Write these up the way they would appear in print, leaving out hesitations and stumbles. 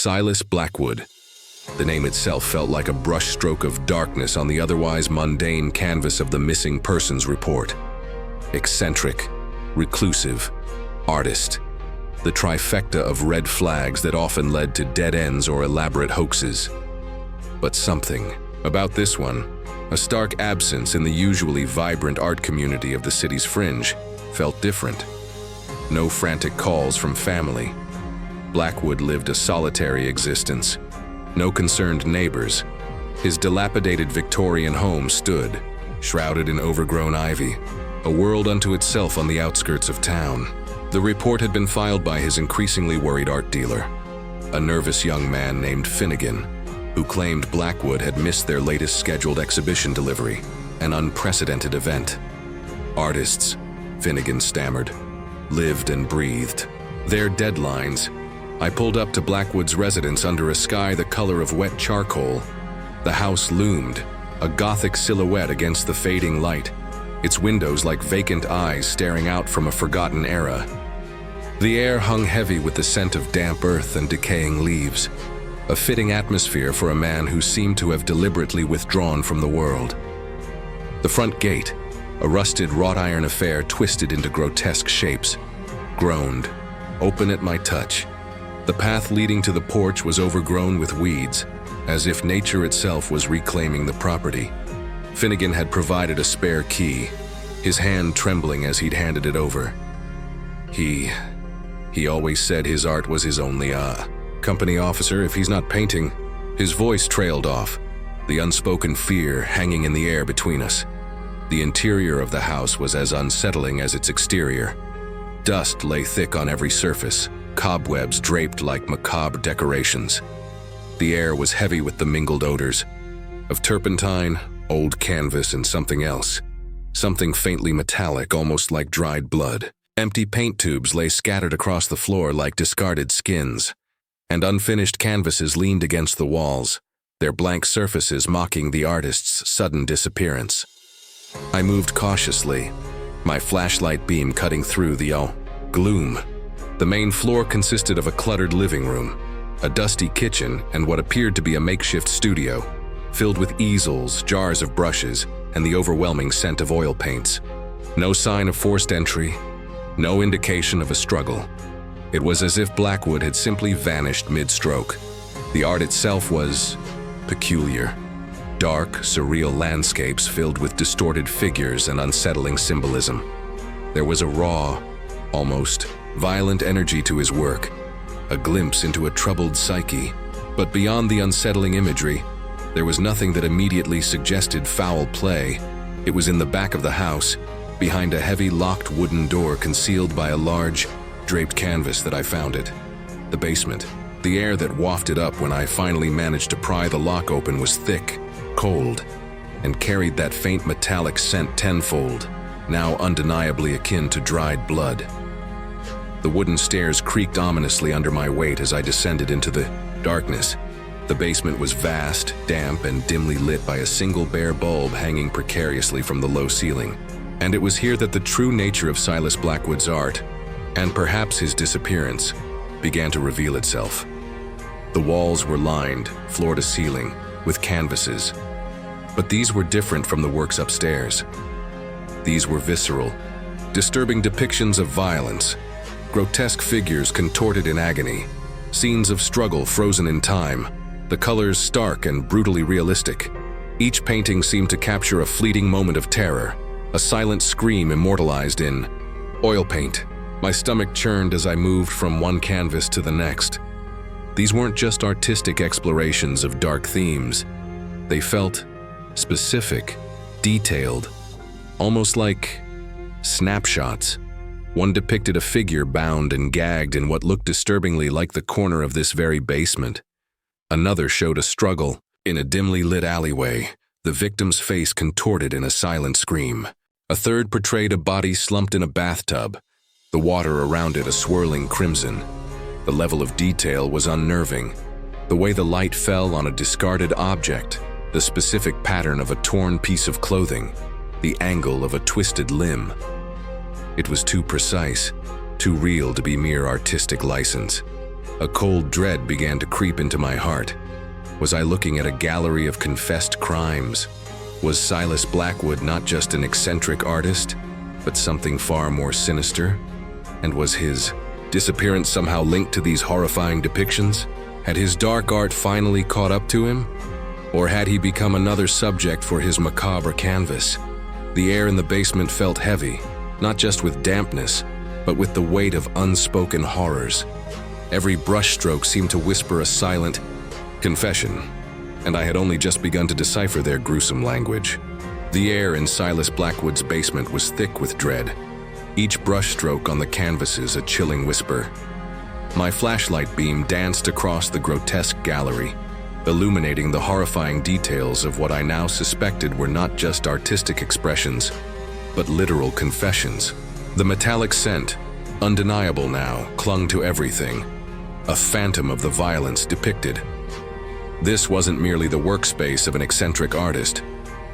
Silas Blackwood. The name itself felt like a brushstroke of darkness on the otherwise mundane canvas of the missing persons report. Eccentric, reclusive, artist. The trifecta of red flags that often led to dead ends or elaborate hoaxes. But something about this one, a stark absence in the usually vibrant art community of the city's fringe, felt different. No frantic calls from family. Blackwood lived a solitary existence. No concerned neighbors. His dilapidated Victorian home stood, shrouded in overgrown ivy, a world unto itself on the outskirts of town. The report had been filed by his increasingly worried art dealer, a nervous young man named Finnegan, who claimed Blackwood had missed their latest scheduled exhibition delivery, an unprecedented event. Artists, Finnegan stammered, lived and breathed. Their deadlines. I pulled up to Blackwood's residence under a sky the color of wet charcoal. The house loomed, a gothic silhouette against the fading light, its windows like vacant eyes staring out from a forgotten era. The air hung heavy with the scent of damp earth and decaying leaves, a fitting atmosphere for a man who seemed to have deliberately withdrawn from the world. The front gate, a rusted wrought iron affair twisted into grotesque shapes, groaned, open at my touch. The path leading to the porch was overgrown with weeds, as if nature itself was reclaiming the property. Finnegan had provided a spare key, his hand trembling as he'd handed it over. He always said his art was his only company officer if he's not painting. His voice trailed off, the unspoken fear hanging in the air between us. The interior of the house was as unsettling as its exterior. Dust lay thick on every surface, cobwebs draped like macabre decorations. The air was heavy with the mingled odors of turpentine, old canvas, and something else. Something faintly metallic, almost like dried blood. Empty paint tubes lay scattered across the floor like discarded skins, and unfinished canvases leaned against the walls, their blank surfaces mocking the artist's sudden disappearance. I moved cautiously, my flashlight beam cutting through the gloom. The main floor consisted of a cluttered living room, a dusty kitchen, and what appeared to be a makeshift studio, filled with easels, jars of brushes, and the overwhelming scent of oil paints. No sign of forced entry, no indication of a struggle. It was as if Blackwood had simply vanished mid-stroke. The art itself was peculiar. Dark, surreal landscapes filled with distorted figures and unsettling symbolism. There was a raw, almost violent energy to his work, a glimpse into a troubled psyche. But beyond the unsettling imagery, there was nothing that immediately suggested foul play. It was in the back of the house, behind a heavy locked wooden door concealed by a large, draped canvas that I found it. The basement. The air that wafted up when I finally managed to pry the lock open was thick, cold, and carried that faint metallic scent tenfold, now undeniably akin to dried blood. The wooden stairs creaked ominously under my weight as I descended into the darkness. The basement was vast, damp, and dimly lit by a single bare bulb hanging precariously from the low ceiling. And it was here that the true nature of Silas Blackwood's art, and perhaps his disappearance, began to reveal itself. The walls were lined, floor to ceiling, with canvases. But these were different from the works upstairs. These were visceral, disturbing depictions of violence, grotesque figures contorted in agony, scenes of struggle frozen in time, the colors stark and brutally realistic. Each painting seemed to capture a fleeting moment of terror, a silent scream immortalized in oil paint. My stomach churned as I moved from one canvas to the next. These weren't just artistic explorations of dark themes. They felt specific, detailed, almost like snapshots. One depicted a figure bound and gagged in what looked disturbingly like the corner of this very basement. Another showed a struggle in a dimly lit alleyway, the victim's face contorted in a silent scream. A third portrayed a body slumped in a bathtub, the water around it a swirling crimson. The level of detail was unnerving. The way the light fell on a discarded object, the specific pattern of a torn piece of clothing, the angle of a twisted limb. It was too precise, too real to be mere artistic license. A cold dread began to creep into my heart. Was I looking at a gallery of confessed crimes? Was Silas Blackwood not just an eccentric artist, but something far more sinister? And was his disappearance somehow linked to these horrifying depictions? Had his dark art finally caught up to him? Or had he become another subject for his macabre canvas? The air in the basement felt heavy, not just with dampness, but with the weight of unspoken horrors. Every brushstroke seemed to whisper a silent confession, and I had only just begun to decipher their gruesome language. The air in Silas Blackwood's basement was thick with dread, each brushstroke on the canvases a chilling whisper. My flashlight beam danced across the grotesque gallery, illuminating the horrifying details of what I now suspected were not just artistic expressions, but literal confessions. The metallic scent, undeniable now, clung to everything, a phantom of the violence depicted. This wasn't merely the workspace of an eccentric artist.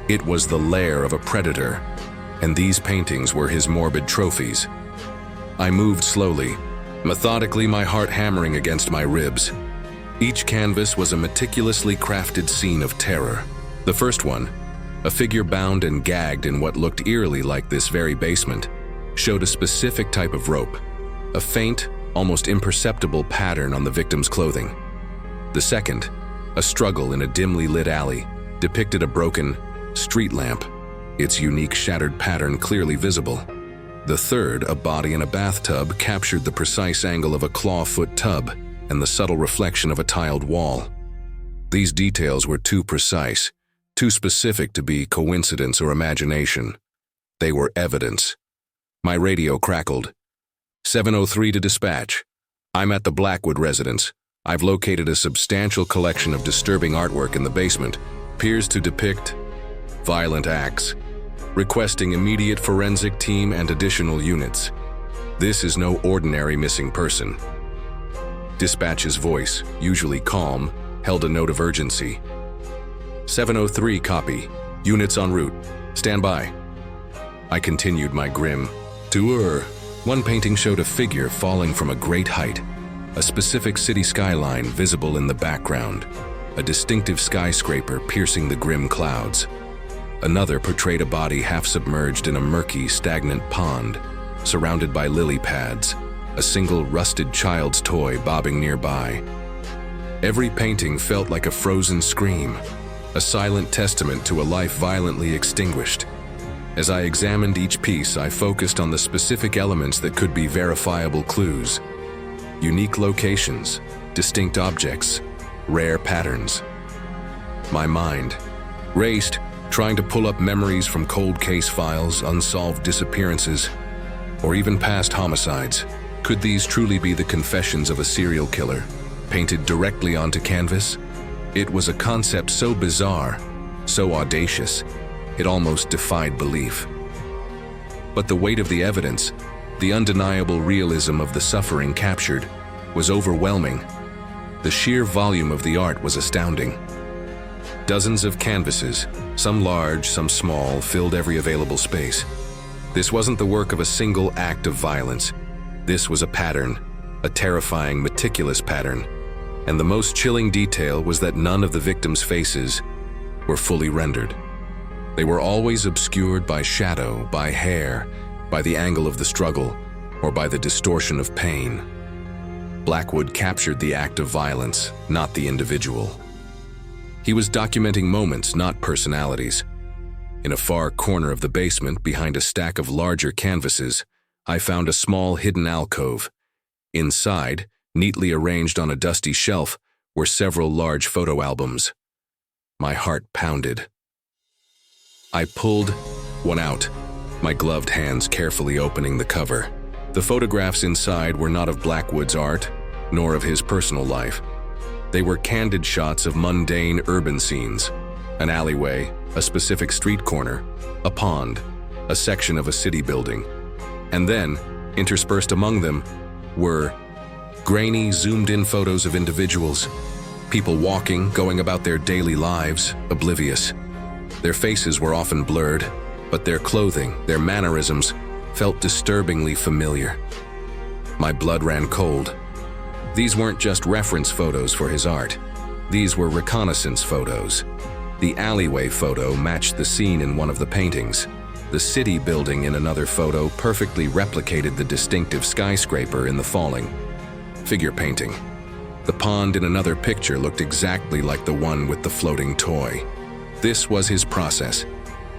It was the lair of a predator, and these paintings were his morbid trophies. I moved slowly, methodically, my heart hammering against my ribs. Each canvas was a meticulously crafted scene of terror. The first one, a figure bound and gagged in what looked eerily like this very basement, showed a specific type of rope, a faint, almost imperceptible pattern on the victim's clothing. The second, a struggle in a dimly lit alley, depicted a broken street lamp, its unique shattered pattern clearly visible. The third, a body in a bathtub, captured the precise angle of a clawfoot tub and the subtle reflection of a tiled wall. These details were too precise, too specific to be coincidence or imagination. They were evidence. My radio crackled. 703 to dispatch. I'm at the Blackwood residence. I've located a substantial collection of disturbing artwork in the basement, appears to depict violent acts. Requesting immediate forensic team and additional units. This is no ordinary missing person. Dispatch's voice, usually calm, held a note of urgency. 703, copy. Units en route. Stand by. I continued my grim tour. One painting showed a figure falling from a great height, a specific city skyline visible in the background, a distinctive skyscraper piercing the grim clouds. Another portrayed a body half submerged in a murky, stagnant pond, surrounded by lily pads, a single rusted child's toy bobbing nearby. Every painting felt like a frozen scream, a silent testament to a life violently extinguished. As I examined each piece, I focused on the specific elements that could be verifiable clues. Unique locations, distinct objects, rare patterns. My mind raced, trying to pull up memories from cold case files, unsolved disappearances, or even past homicides. Could these truly be the confessions of a serial killer, painted directly onto canvas? It was a concept so bizarre, so audacious, it almost defied belief. But the weight of the evidence, the undeniable realism of the suffering captured, was overwhelming. The sheer volume of the art was astounding. Dozens of canvases, some large, some small, filled every available space. This wasn't the work of a single act of violence. This was a pattern, a terrifying, meticulous pattern. And the most chilling detail was that none of the victims' faces were fully rendered. They were always obscured by shadow, by hair, by the angle of the struggle, or by the distortion of pain. Blackwood captured the act of violence, not the individual. He was documenting moments, not personalities. In a far corner of the basement, behind a stack of larger canvases, I found a small hidden alcove. Inside, neatly arranged on a dusty shelf, were several large photo albums. My heart pounded. I pulled one out, my gloved hands carefully opening the cover. The photographs inside were not of Blackwood's art, nor of his personal life. They were candid shots of mundane urban scenes, an alleyway, a specific street corner, a pond, a section of a city building. And then, interspersed among them, were grainy, zoomed-in photos of individuals, people walking, going about their daily lives, oblivious. Their faces were often blurred, but their clothing, their mannerisms, felt disturbingly familiar. My blood ran cold. These weren't just reference photos for his art. These were reconnaissance photos. The alleyway photo matched the scene in one of the paintings. The city building in another photo perfectly replicated the distinctive skyscraper in The Falling. Figure painting. The pond in another picture looked exactly like the one with the floating toy. This was his process.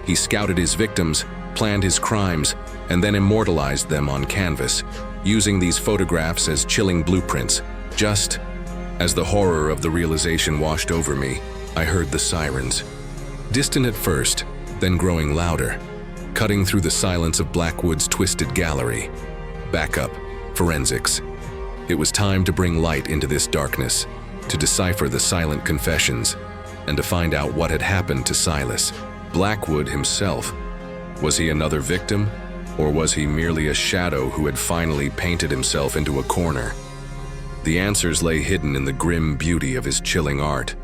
He scouted his victims, planned his crimes, and then immortalized them on canvas, using these photographs as chilling blueprints. Just as the horror of the realization washed over me, I heard the sirens. Distant at first, then growing louder, cutting through the silence of Blackwood's twisted gallery. Backup, forensics. It was time to bring light into this darkness, to decipher the silent confessions, and to find out what had happened to Silas. Blackwood himself. Was he another victim, or was he merely a shadow who had finally painted himself into a corner? The answers lay hidden in the grim beauty of his chilling art.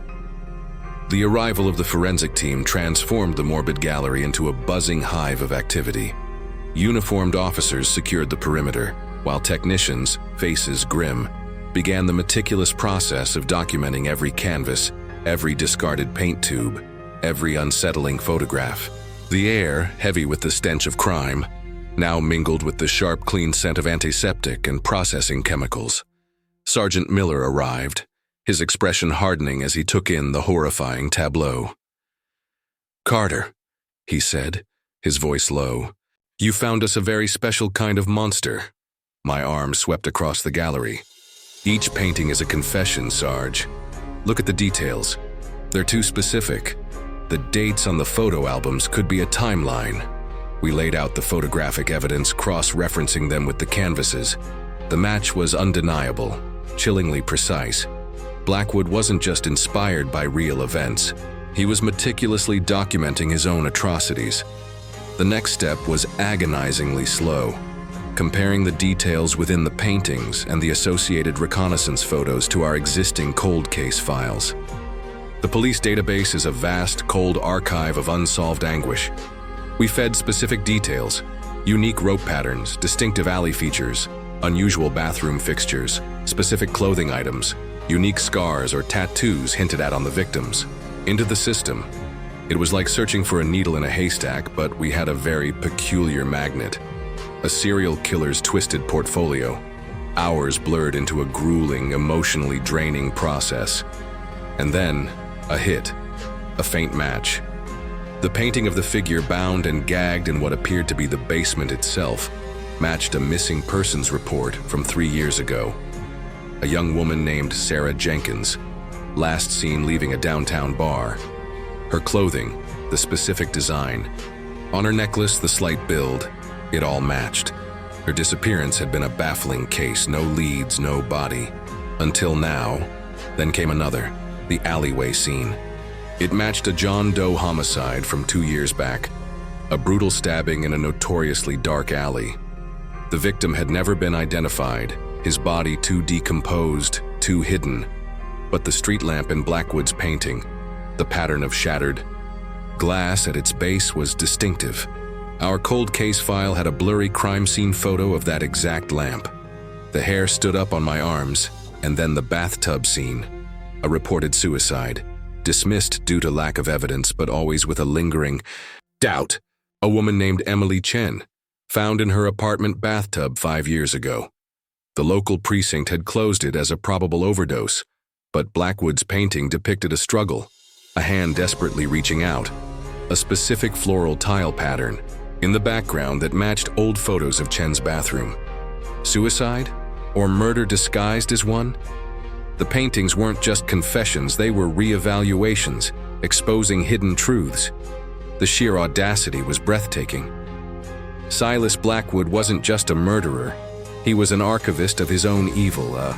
The arrival of the forensic team transformed the morbid gallery into a buzzing hive of activity. Uniformed officers secured the perimeter, while technicians, faces grim, began the meticulous process of documenting every canvas, every discarded paint tube, every unsettling photograph. The air, heavy with the stench of crime, now mingled with the sharp, clean scent of antiseptic and processing chemicals. Sergeant Miller arrived, his expression hardening as he took in the horrifying tableau. "Carter," he said, his voice low, "you found us a very special kind of monster." My arm swept across the gallery. "Each painting is a confession, Sarge. Look at the details. They're too specific. The dates on the photo albums could be a timeline." We laid out the photographic evidence, cross-referencing them with the canvases. The match was undeniable, chillingly precise. Blackwood wasn't just inspired by real events. He was meticulously documenting his own atrocities. The next step was agonizingly slow, comparing the details within the paintings and the associated reconnaissance photos to our existing cold case files. The police database is a vast, cold archive of unsolved anguish. We fed specific details, unique rope patterns, distinctive alley features, unusual bathroom fixtures, specific clothing items, unique scars or tattoos hinted at on the victims, into the system. It was like searching for a needle in a haystack, but we had a very peculiar magnet. A serial killer's twisted portfolio, hours blurred into a grueling, emotionally draining process. And then, a hit, a faint match. The painting of the figure bound and gagged in what appeared to be the basement itself matched a missing persons report from 3 years ago. A young woman named Sarah Jenkins, last seen leaving a downtown bar. Her clothing, the specific design. On her necklace, the slight build. It all matched. Her disappearance had been a baffling case, no leads, no body. Until now. Then came another, the alleyway scene. It matched a John Doe homicide from 2 years back, a brutal stabbing in a notoriously dark alley. The victim had never been identified, his body too decomposed, too hidden. But the street lamp in Blackwood's painting, the pattern of shattered glass at its base, was distinctive. Our cold case file had a blurry crime scene photo of that exact lamp. The hair stood up on my arms, and then the bathtub scene, a reported suicide, dismissed due to lack of evidence, but always with a lingering doubt. A woman named Emily Chen, found in her apartment bathtub 5 years ago. The local precinct had closed it as a probable overdose, but Blackwood's painting depicted a struggle, a hand desperately reaching out, a specific floral tile pattern in the background that matched old photos of Chen's bathroom. Suicide? Or murder disguised as one? The paintings weren't just confessions, they were re-evaluations, exposing hidden truths. The sheer audacity was breathtaking. Silas Blackwood wasn't just a murderer. He was an archivist of his own evil, a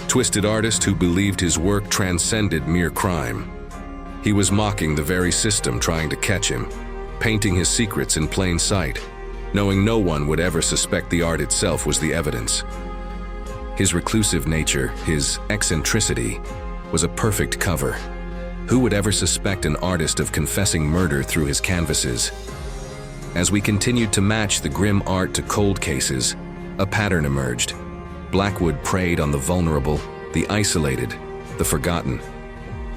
twisted artist who believed his work transcended mere crime. He was mocking the very system trying to catch him, painting his secrets in plain sight, knowing no one would ever suspect the art itself was the evidence. His reclusive nature, his eccentricity, was a perfect cover. Who would ever suspect an artist of confessing murder through his canvases? As we continued to match the grim art to cold cases, a pattern emerged. Blackwood preyed on the vulnerable, the isolated, the forgotten.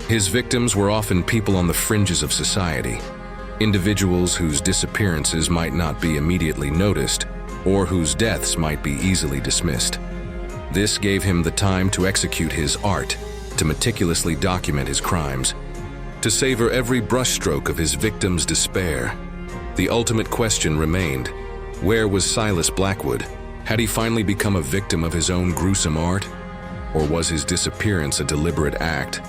His victims were often people on the fringes of society, individuals whose disappearances might not be immediately noticed or whose deaths might be easily dismissed. This gave him the time to execute his art, to meticulously document his crimes, to savor every brushstroke of his victims' despair. The ultimate question remained: where was Silas Blackwood? Had he finally become a victim of his own gruesome art? Or was his disappearance a deliberate act,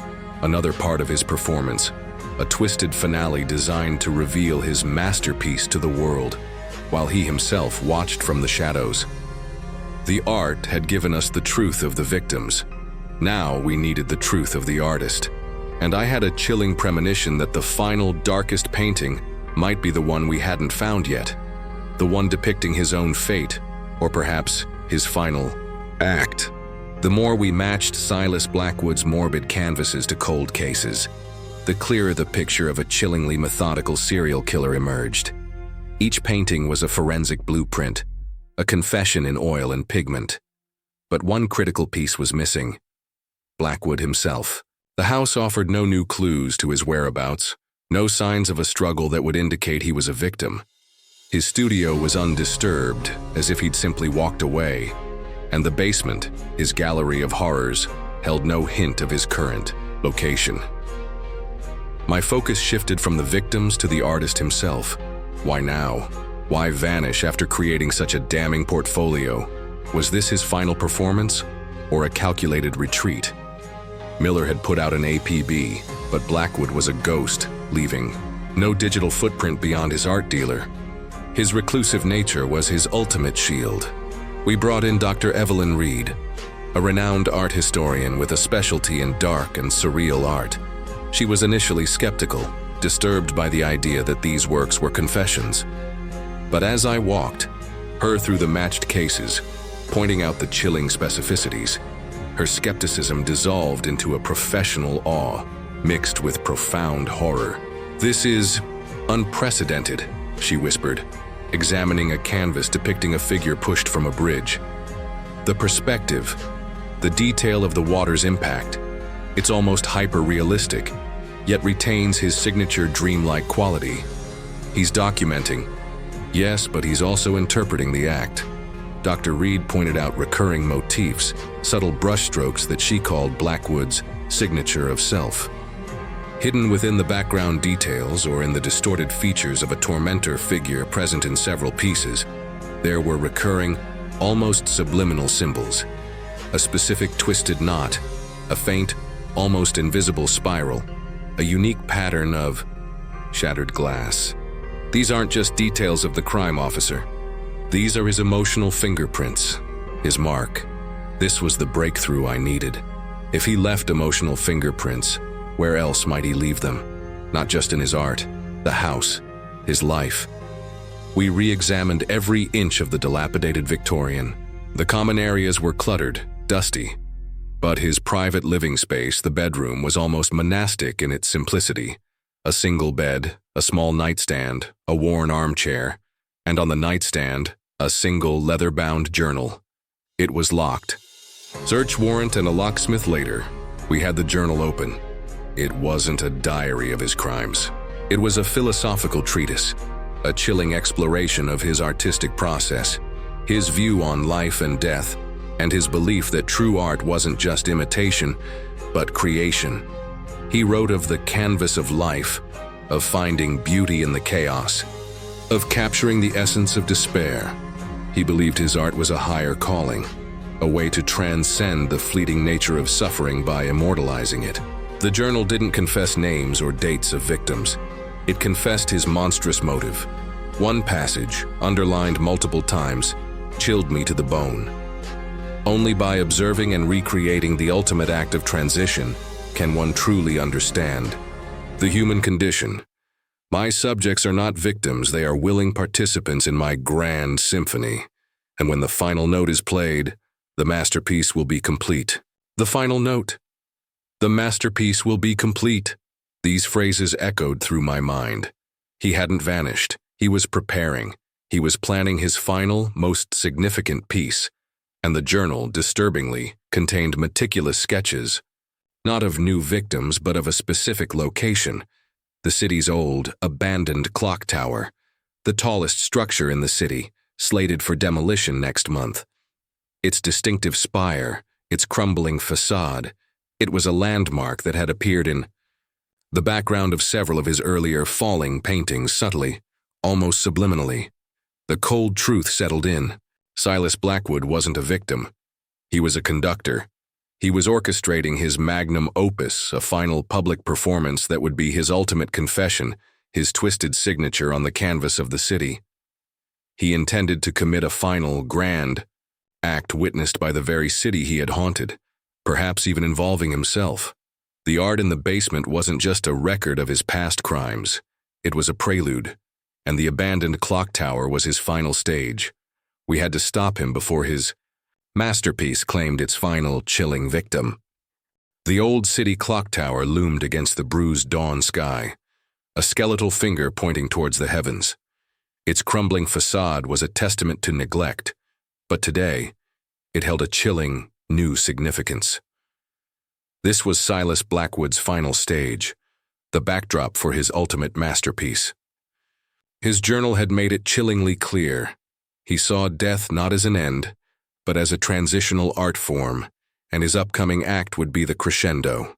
another part of his performance, a twisted finale designed to reveal his masterpiece to the world, while he himself watched from the shadows? The art had given us the truth of the victims. Now we needed the truth of the artist. And I had a chilling premonition that the final, darkest painting might be the one we hadn't found yet, the one depicting his own fate, or perhaps his final act. The more we matched Silas Blackwood's morbid canvases to cold cases, the clearer the picture of a chillingly methodical serial killer emerged. Each painting was a forensic blueprint, a confession in oil and pigment. But one critical piece was missing: Blackwood himself. The house offered no new clues to his whereabouts, no signs of a struggle that would indicate he was a victim. His studio was undisturbed, as if he'd simply walked away, and the basement, his gallery of horrors, held no hint of his current location. My focus shifted from the victims to the artist himself. Why now? Why vanish after creating such a damning portfolio? Was this his final performance, or a calculated retreat? Miller had put out an APB, but Blackwood was a ghost, leaving no digital footprint beyond his art dealer. His reclusive nature was his ultimate shield. We brought in Dr. Evelyn Reed, a renowned art historian with a specialty in dark and surreal art. She was initially skeptical, disturbed by the idea that these works were confessions. But as I walked her through the matched cases, pointing out the chilling specificities, her skepticism dissolved into a professional awe, mixed with profound horror. "This is unprecedented," she whispered, examining a canvas depicting a figure pushed from a bridge. "The perspective, the detail of the water's impact, it's almost hyper-realistic, yet retains his signature dreamlike quality. He's documenting, yes, but he's also interpreting the act." Dr. Reed pointed out recurring motifs, subtle brushstrokes that she called Blackwood's signature of self. Hidden within the background details or in the distorted features of a tormentor figure present in several pieces, there were recurring, almost subliminal symbols. A specific twisted knot, a faint, almost invisible spiral, a unique pattern of shattered glass. These aren't just details of the crime officer. These are his emotional fingerprints, his mark. This was the breakthrough I needed. If he left emotional fingerprints, where else might he leave them? Not just in his art, the house, his life. We re-examined every inch of the dilapidated Victorian. The common areas were cluttered, dusty. But his private living space, the bedroom, was almost monastic in its simplicity. A single bed, a small nightstand, a worn armchair, and on the nightstand, a single leather-bound journal. It was locked. Search warrant and a locksmith later, we had the journal open. It wasn't a diary of his crimes. It was a philosophical treatise, a chilling exploration of his artistic process, his view on life and death, and his belief that true art wasn't just imitation, but creation. He wrote of the canvas of life, of finding beauty in the chaos, of capturing the essence of despair. He believed his art was a higher calling, a way to transcend the fleeting nature of suffering by immortalizing it. The journal didn't confess names or dates of victims. It confessed his monstrous motive. One passage, underlined multiple times, chilled me to the bone. Only by observing and recreating the ultimate act of transition can one truly understand the human condition. My subjects are not victims, they are willing participants in my grand symphony. And when the final note is played, the masterpiece will be complete. The final note. The masterpiece will be complete. These phrases echoed through my mind. He hadn't vanished. He was preparing. He was planning his final, most significant piece. and the journal, disturbingly, contained meticulous sketches, not of new victims but of a specific location, the city's old, abandoned clock tower, the tallest structure in the city, slated for demolition next month. Its distinctive spire, its crumbling facade, it was a landmark that had appeared in the background of several of his earlier falling paintings subtly, almost subliminally. The cold truth settled in. Silas Blackwood wasn't a victim. He was a conductor. He was orchestrating his magnum opus, a final public performance that would be his ultimate confession, his twisted signature on the canvas of the city. He intended to commit a final, grand act witnessed by the very city he had haunted, perhaps even involving himself. The art in the basement wasn't just a record of his past crimes. It was a prelude, and the abandoned clock tower was his final stage. We had to stop him before his masterpiece claimed its final, chilling victim. The old city clock tower loomed against the bruised dawn sky, a skeletal finger pointing towards the heavens. Its crumbling facade was a testament to neglect, but today, it held a chilling, new significance. This was Silas Blackwood's final stage, the backdrop for his ultimate masterpiece. His journal had made it chillingly clear. He saw death not as an end, but as a transitional art form, and his upcoming act would be the crescendo.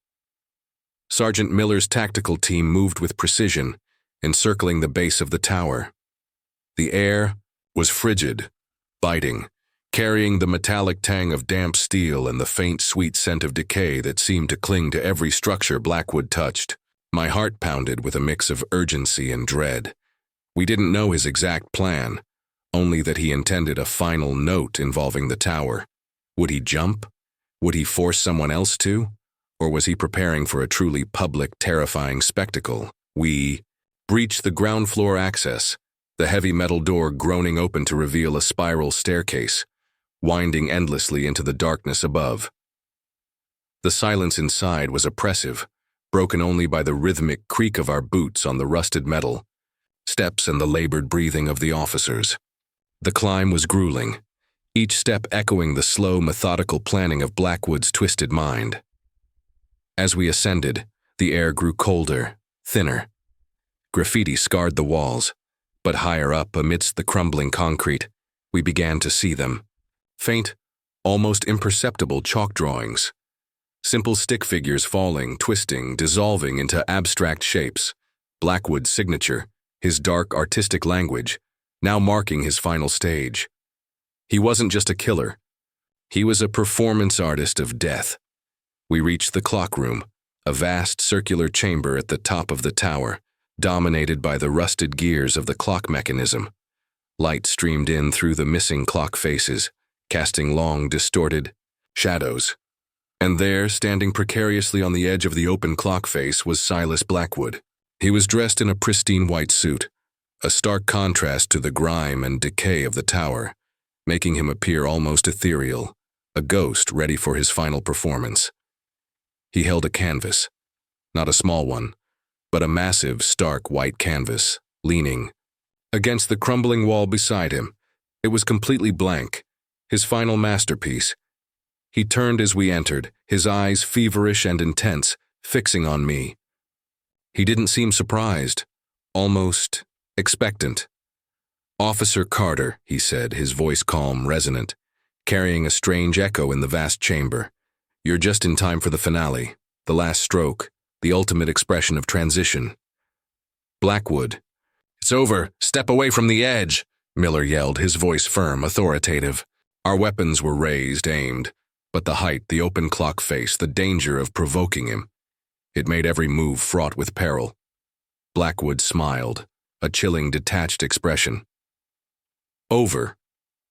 Sergeant Miller's tactical team moved with precision, encircling the base of the tower. The air was frigid, biting, carrying the metallic tang of damp steel and the faint, sweet scent of decay that seemed to cling to every structure Blackwood touched. My heart pounded with a mix of urgency and dread. We didn't know his exact plan, only that he intended a final note involving the tower. Would he jump? Would he force someone else to? Or was he preparing for a truly public, terrifying spectacle? We breached the ground floor access, the heavy metal door groaning open to reveal a spiral staircase, winding endlessly into the darkness above. The silence inside was oppressive, broken only by the rhythmic creak of our boots on the rusted metal, steps and the labored breathing of the officers. The climb was grueling, each step echoing the slow, methodical planning of Blackwood's twisted mind. As we ascended, the air grew colder, thinner. Graffiti scarred the walls, but higher up, amidst the crumbling concrete, we began to see them. Faint, almost imperceptible chalk drawings. Simple stick figures falling, twisting, dissolving into abstract shapes. Blackwood's signature, his dark artistic language, now marking his final stage. He wasn't just a killer. He was a performance artist of death. We reached the clock room, a vast circular chamber at the top of the tower, dominated by the rusted gears of the clock mechanism. Light streamed in through the missing clock faces, casting long, distorted shadows. And there, standing precariously on the edge of the open clock face, was Silas Blackwood. He was dressed in a pristine white suit, a stark contrast to the grime and decay of the tower, making him appear almost ethereal, a ghost ready for his final performance. He held a canvas, not a small one, but a massive, stark white canvas, leaning against the crumbling wall beside him. It was completely blank, his final masterpiece. He turned as we entered, his eyes feverish and intense, fixing on me. He didn't seem surprised, almost expectant. "Officer Carter," he said, his voice calm, resonant, carrying a strange echo in the vast chamber. "You're just in time for the finale, the last stroke, the ultimate expression of transition." Blackwood. "It's over. Step away from the edge," Miller yelled, his voice firm, authoritative. Our weapons were raised, aimed, but the height, the open clock face, the danger of provoking him. It made every move fraught with peril. Blackwood smiled, a chilling, detached expression. "Over?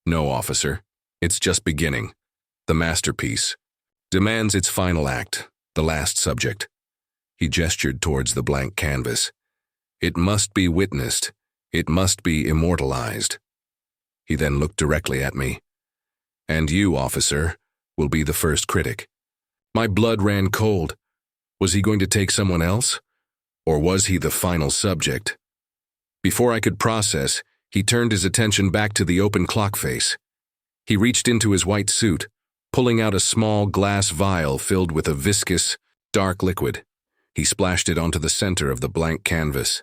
No, officer. It's just beginning. The masterpiece demands its final act, the last subject." He gestured towards the blank canvas. "It must be witnessed. It must be immortalized." He then looked directly at me. "And you, officer, will be the first critic." My blood ran cold. Was he going to take someone else? Or was he the final subject? Before I could process, he turned his attention back to the open clock face. He reached into his white suit, pulling out a small glass vial filled with a viscous, dark liquid. He splashed it onto the center of the blank canvas.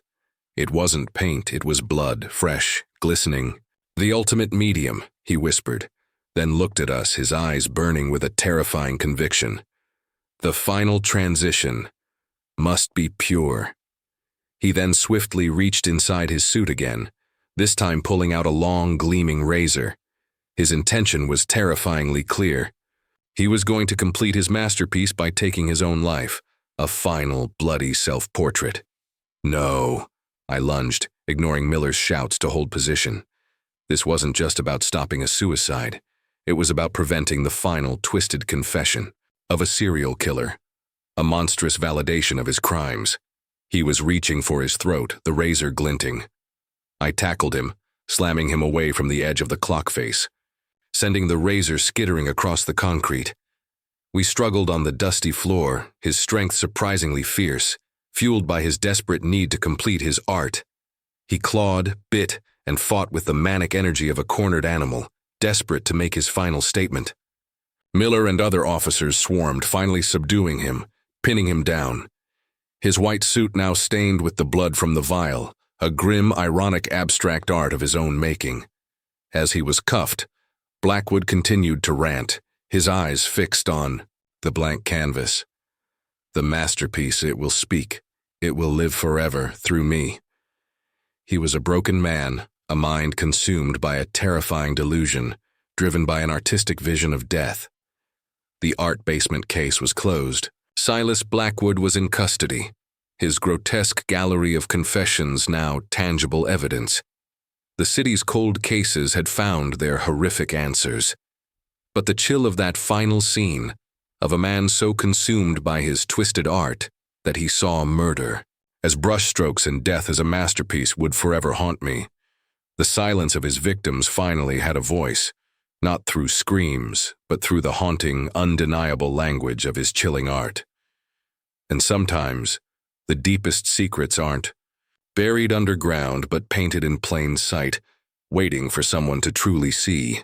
It wasn't paint, it was blood, fresh, glistening. "The ultimate medium," he whispered, then looked at us, his eyes burning with a terrifying conviction. "The final transition must be pure." He then swiftly reached inside his suit again, this time pulling out a long, gleaming razor. His intention was terrifyingly clear. He was going to complete his masterpiece by taking his own life, a final, bloody self-portrait. "No," I lunged, ignoring Miller's shouts to hold position. This wasn't just about stopping a suicide. It was about preventing the final, twisted confession of a serial killer, a monstrous validation of his crimes. He was reaching for his throat, the razor glinting. I tackled him, slamming him away from the edge of the clock face, sending the razor skittering across the concrete. We struggled on the dusty floor, his strength surprisingly fierce, fueled by his desperate need to complete his art. He clawed, bit, and fought with the manic energy of a cornered animal, desperate to make his final statement. Miller and other officers swarmed, finally subduing him, pinning him down. His white suit now stained with the blood from the vial, a grim, ironic abstract art of his own making. As he was cuffed, Blackwood continued to rant, his eyes fixed on the blank canvas. "The masterpiece, it will speak. It will live forever, through me." He was a broken man, a mind consumed by a terrifying delusion, driven by an artistic vision of death. The art basement case was closed. Silas Blackwood was in custody, his grotesque gallery of confessions now tangible evidence. The city's cold cases had found their horrific answers. But the chill of that final scene, of a man so consumed by his twisted art that he saw murder, as brushstrokes and death as a masterpiece, would forever haunt me. The silence of his victims finally had a voice, not through screams, but through the haunting, undeniable language of his chilling art. And sometimes, the deepest secrets aren't buried underground but painted in plain sight, waiting for someone to truly see.